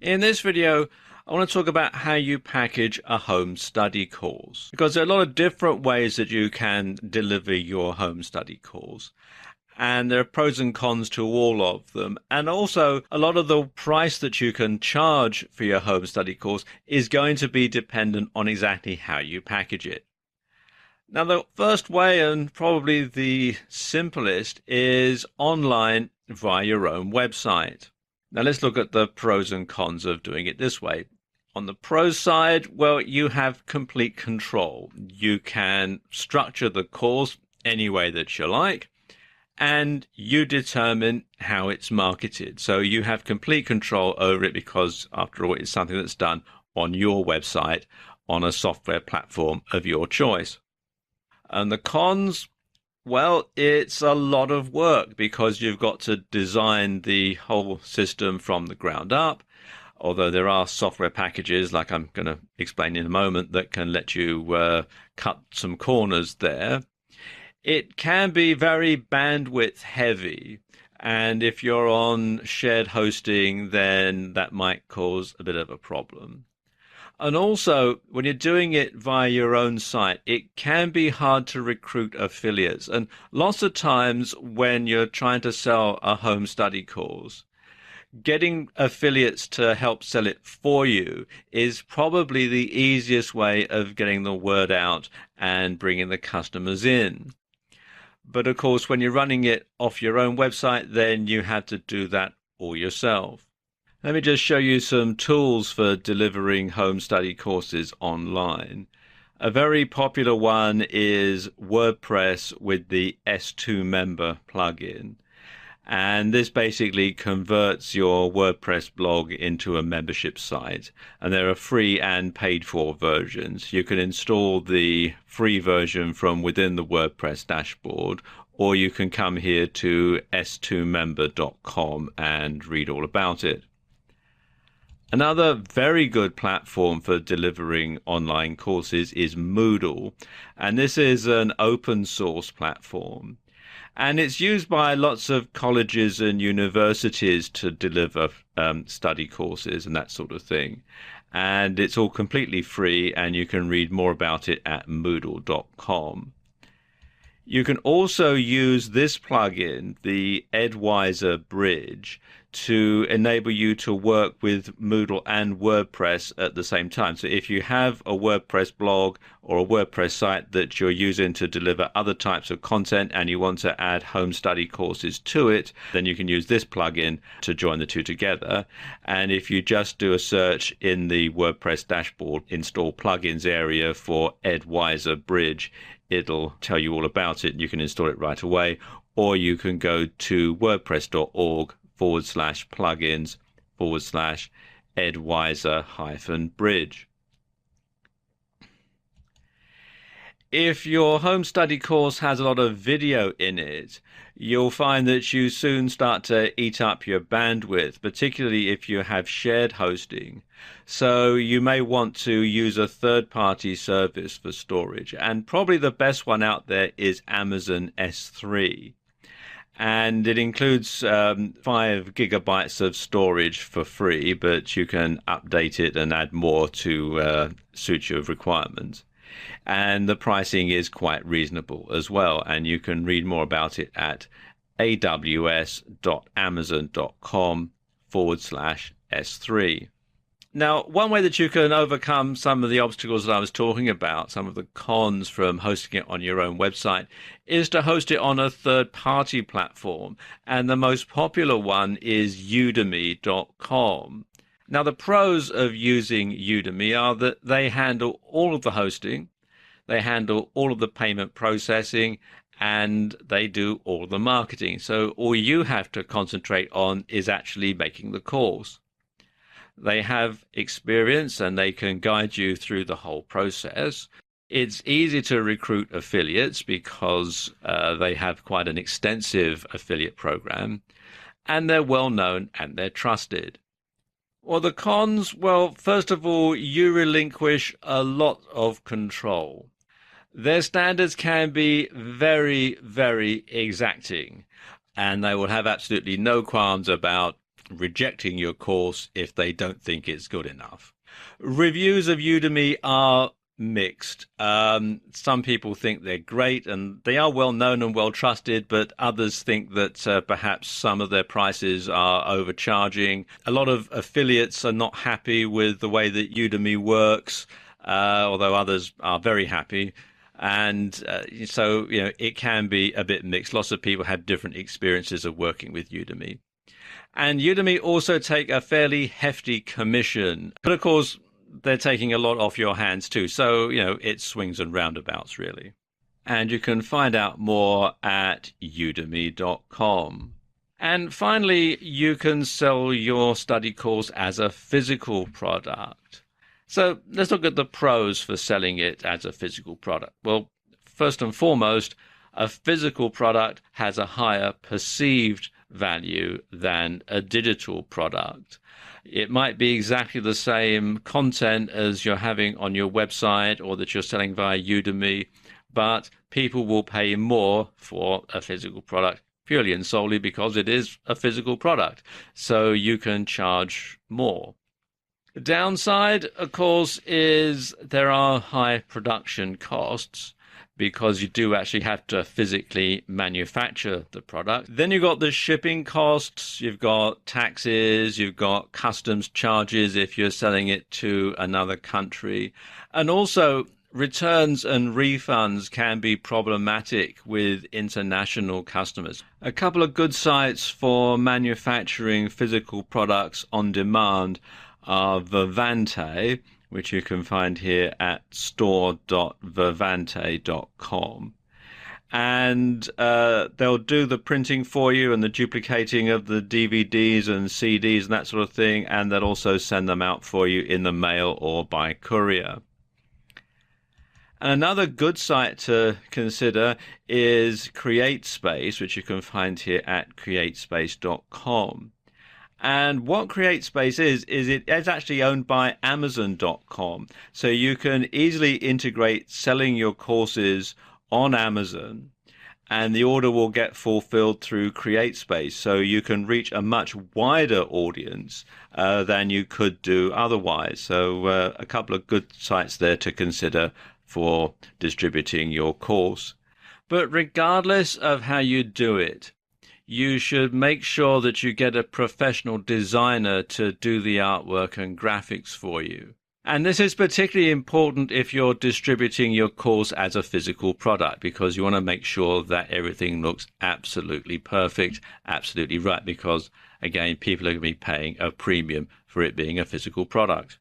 In this video, I want to talk about how you package a home study course, because there are a lot of different ways that you can deliver your home study course. And there are pros and cons to all of them. And also, a lot of the price that you can charge for your home study course is going to be dependent on exactly how you package it. Now, the first way, and probably the simplest, is online via your own website. Now, let's look at the pros and cons of doing it this way. On the pros side, well, you have complete control. You can structure the course any way that you like, and you determine how it's marketed. So you have complete control over it because, after all, it's something that's done on your website on a software platform of your choice. And the cons, well, it's a lot of work because you've got to design the whole system from the ground up. Although there are software packages, like I'm going to explain in a moment, that can let you cut some corners there. It can be very bandwidth heavy. And if you're on shared hosting, then that might cause a bit of a problem. And also, when you're doing it via your own site, it can be hard to recruit affiliates. And lots of times when you're trying to sell a home study course, getting affiliates to help sell it for you is probably the easiest way of getting the word out and bringing the customers in. But of course, when you're running it off your own website, then you have to do that all yourself. Let me just show you some tools for delivering home study courses online. A very popular one is WordPress with the S2Member plugin. And this basically converts your WordPress blog into a membership site. And there are free and paid for versions. You can install the free version from within the WordPress dashboard, or you can come here to s2member.com and read all about it. Another very good platform for delivering online courses is Moodle, and this is an open source platform. And it's used by lots of colleges and universities to deliver study courses and that sort of thing. And it's all completely free, and you can read more about it at moodle.com. You can also use this plugin, the Edwiser Bridge, to enable you to work with Moodle and WordPress at the same time. So if you have a WordPress blog or a WordPress site that you're using to deliver other types of content and you want to add home study courses to it, then you can use this plugin to join the two together. And if you just do a search in the WordPress dashboard install plugins area for Edwiser Bridge, it'll tell you all about it. You can install it right away, or you can go to wordpress.org/plugins/Edwiser-bridge. If your home study course has a lot of video in it, you'll find that you soon start to eat up your bandwidth, particularly if you have shared hosting. So you may want to use a third-party service for storage. And probably the best one out there is Amazon S3. And it includes 5 gigabytes of storage for free, but you can update it and add more to suit your requirements. And the pricing is quite reasonable as well. And you can read more about it at aws.amazon.com/S3. Now, one way that you can overcome some of the obstacles that I was talking about, some of the cons from hosting it on your own website, is to host it on a third-party platform. And the most popular one is udemy.com. Now, the pros of using Udemy are that they handle all of the hosting, they handle all of the payment processing, and they do all the marketing. So all you have to concentrate on is actually making the course. They have experience and they can guide you through the whole process. It's easy to recruit affiliates because they have quite an extensive affiliate program, and they're well known and they're trusted. Well, the cons, well, first of all, you relinquish a lot of control. Their standards can be very, very exacting, and they will have absolutely no qualms about rejecting your course if they don't think it's good enough. Reviews of Udemy are mixed. Some people think they're great and they are well known and well trusted, but others think that perhaps some of their prices are overcharging. A lot of affiliates are not happy with the way that Udemy works, although others are very happy. And so, it can be a bit mixed. Lots of people have different experiences of working with Udemy. And Udemy also take a fairly hefty commission. But of course, they're taking a lot off your hands too. So, it swings and roundabouts, really. And you can find out more at udemy.com. And finally, you can sell your study course as a physical product. So let's look at the pros for selling it as a physical product. Well, first and foremost, a physical product has a higher perceived value than a digital product. It might be exactly the same content as you're having on your website or that you're selling via Udemy, but people will pay more for a physical product purely and solely because it is a physical product. So you can charge more. The downside, of course, is there are high production costs because you do actually have to physically manufacture the product. Then you've got the shipping costs, you've got taxes, you've got customs charges if you're selling it to another country. And also, returns and refunds can be problematic with international customers. A couple of good sites for manufacturing physical products on demand are Vervante, which you can find here at store.vervante.com. And they'll do the printing for you and the duplicating of the DVDs and CDs and that sort of thing, and they'll also send them out for you in the mail or by courier. And another good site to consider is CreateSpace, which you can find here at createspace.com. And what CreateSpace is it's actually owned by Amazon.com. So you can easily integrate selling your courses on Amazon, and the order will get fulfilled through CreateSpace. So you can reach a much wider audience than you could do otherwise. So a couple of good sites there to consider for distributing your course. But regardless of how you do it, you should make sure that you get a professional designer to do the artwork and graphics for you. And this is particularly important if you're distributing your course as a physical product, because you want to make sure that everything looks absolutely perfect, absolutely right, because, again, people are going to be paying a premium for it being a physical product.